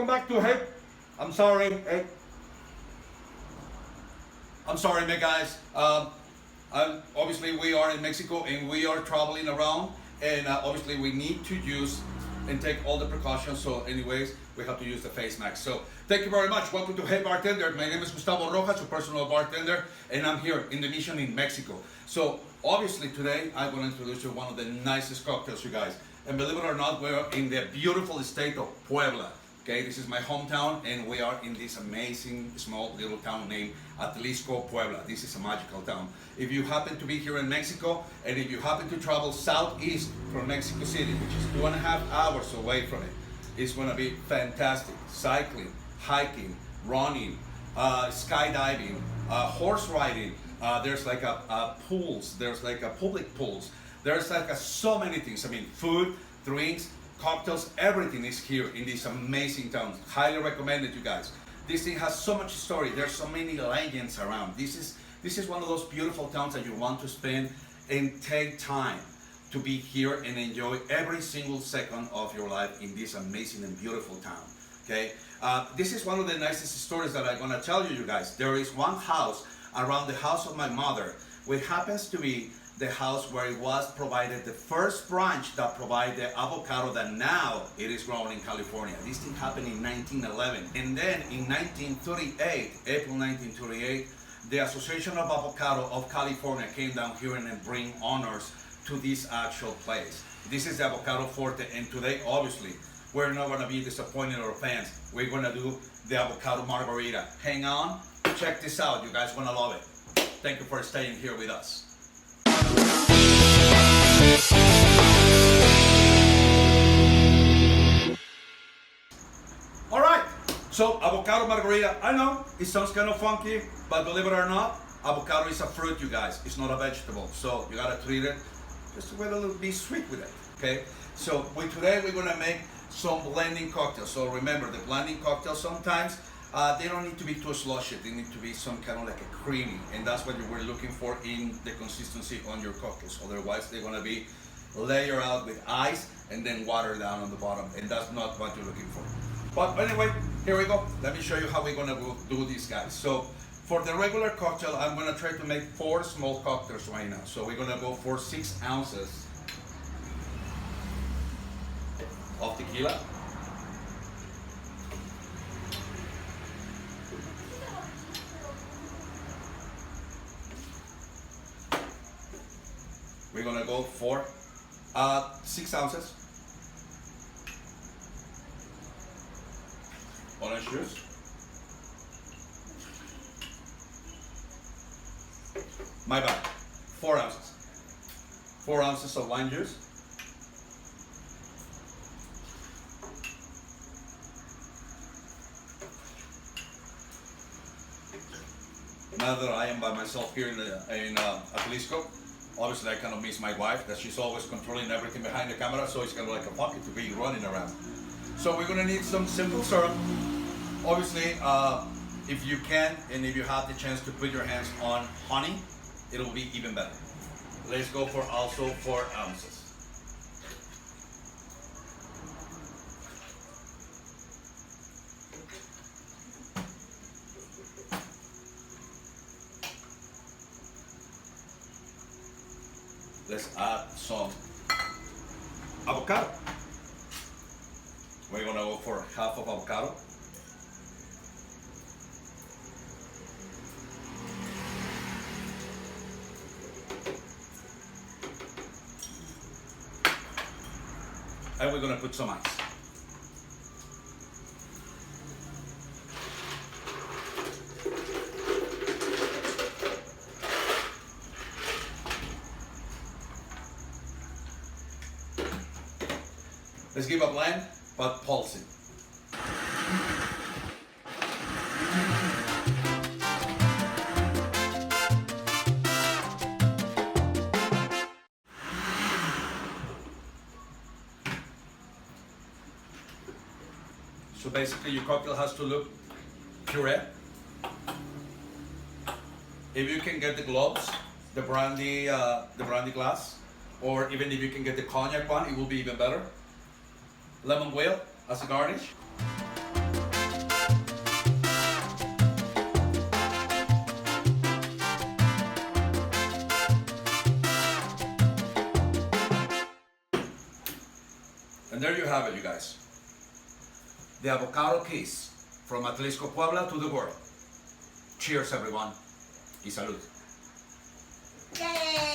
welcome back to Hey. I'm sorry, hey. I'm sorry, my guys. Obviously, we are in Mexico and we are traveling around, and obviously, we need to use and take all the precautions. So, anyways, we have to use the face mask. So, thank you very much. Welcome to Hey Bartender. My name is Gustavo Rojas, your personal bartender, and I'm here in the mission in Mexico. So, obviously, today I'm going to introduce you one of the nicest cocktails, you guys. And believe it or not, we're in the beautiful state of Puebla. Okay, this is my hometown, and we are in this amazing small little town named Atlixco, Puebla. This is a magical town. If you happen to be here in Mexico, and if you happen to travel southeast from Mexico City, which is 2.5 hours away from it, it's going to be fantastic. Cycling, hiking, running, skydiving, horse riding. There's like a pools. There's like a public pools. There's like so many things. I mean, food, drinks, cocktails, everything is here in this amazing town. Highly recommended, you guys. This thing has so much story. There's so many legends around. This is one of those beautiful towns that you want to spend and take time to be here and enjoy every single second of your life in this amazing and beautiful town. Okay, this is one of the nicest stories that I'm gonna tell you, you guys. There is one house around the house of my mother, which happens to be the house where it was provided the first branch that provided the avocado that now it is grown in California. This thing happened in 1911. And then in 1938, April 1938, the Association of Avocado of California came down here and bring honors to this actual place. This is the Avocado Forte, and today, obviously, we're not gonna be disappointed our fans. We're gonna do the Avocado Margarita. Hang on, check this out. You guys gonna love it. Thank you for staying here with us. All right, so avocado margarita. I know it sounds kind of funky, but believe it or not, avocado is a fruit, you guys. It's not a vegetable, so you gotta treat it just with a little bit sweet with it. Okay, so today we're gonna make some blending cocktails. So remember, the blending cocktails sometimes they don't need to be too slushy. They need to be some kind of like a creamy, and that's what you were looking for in the consistency on your cocktails. Otherwise, they're gonna be layered out with ice and then water down on the bottom, and that's not what you're looking for. But anyway, here we go. Let me show you how we're gonna do these, guys. So for the regular cocktail, I'm gonna try to make 4 small cocktails right now. So we're gonna go for 6 ounces of tequila. We're gonna go for 6 ounces orange juice, my bad, 4 ounces, 4 ounces of lime juice, now that I am by myself here in Atlixco, obviously I kind of miss my wife, that she's always controlling everything behind the camera, so it's kind of like a pocket to be running around. So we're gonna need some simple syrup. Obviously, if you can, and if you have the chance to put your hands on honey, it'll be even better. Let's go for also 4 ounces. Let's add some avocado. We're gonna go for half of avocado. And we're gonna put some ice. Let's give a blend, but pulsing. So basically your cocktail has to look puree. If you can get the gloves, the brandy glass, or even if you can get the cognac one, it will be even better. Lemon wheel as a garnish. And there you have it, you guys. The avocado kiss from Atlixco, Puebla to the world. Cheers, everyone. Y salud. Yay!